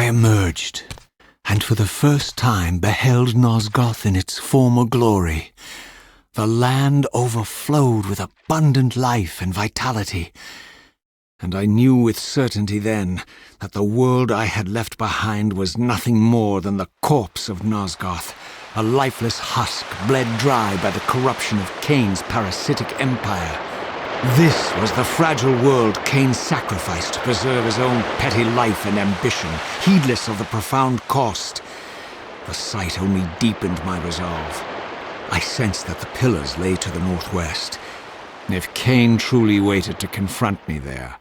I emerged, and for the first time beheld Nosgoth in its former glory. The land overflowed with abundant life and vitality, and I knew with certainty then that the world I had left behind was nothing more than the corpse of Nosgoth, a lifeless husk bled dry by the corruption of Kain's parasitic empire. This was the fragile world Kain sacrificed to preserve his own petty life and ambition, heedless of the profound cost. The sight only deepened my resolve. I sensed that the pillars lay to the northwest. If Kain truly waited to confront me there,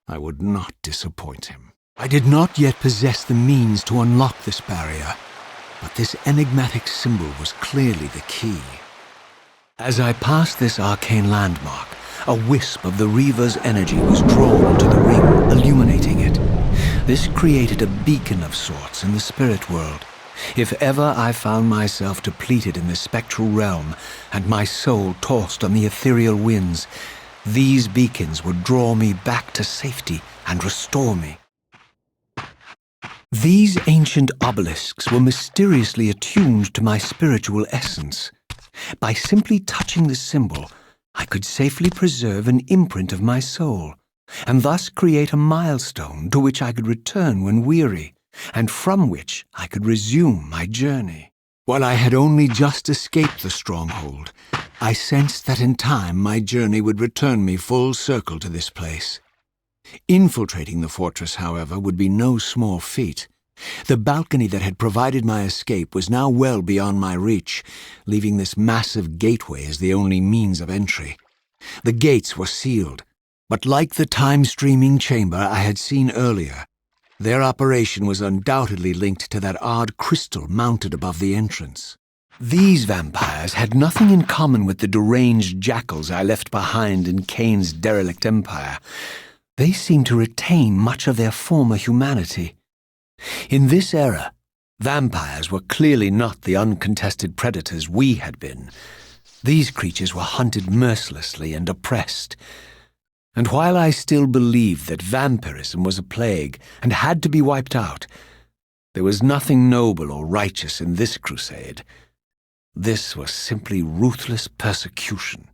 I would not disappoint him. I did not yet possess the means to unlock this barrier, but this enigmatic symbol was clearly the key. As I passed this arcane landmark, a wisp of the Reaver's energy was drawn into the ring, illuminating it. This created a beacon of sorts in the spirit world. If ever I found myself depleted in the spectral realm and my soul tossed on the ethereal winds, these beacons would draw me back to safety and restore me. These ancient obelisks were mysteriously attuned to my spiritual essence. By simply touching the symbol, I could safely preserve an imprint of my soul, and thus create a milestone to which I could return when weary, and from which I could resume my journey. While I had only just escaped the stronghold, I sensed that in time my journey would return me full circle to this place. Infiltrating the fortress, however, would be no small feat. The balcony that had provided my escape was now well beyond my reach, leaving this massive gateway as the only means of entry. The gates were sealed, but like the time-streaming chamber I had seen earlier, their operation was undoubtedly linked to that odd crystal mounted above the entrance. These vampires had nothing in common with the deranged jackals I left behind in Kain's derelict empire. They seemed to retain much of their former humanity. In this era, vampires were clearly not the uncontested predators we had been. These creatures were hunted mercilessly and oppressed. And while I still believed that vampirism was a plague and had to be wiped out, there was nothing noble or righteous in this crusade. This was simply ruthless persecution.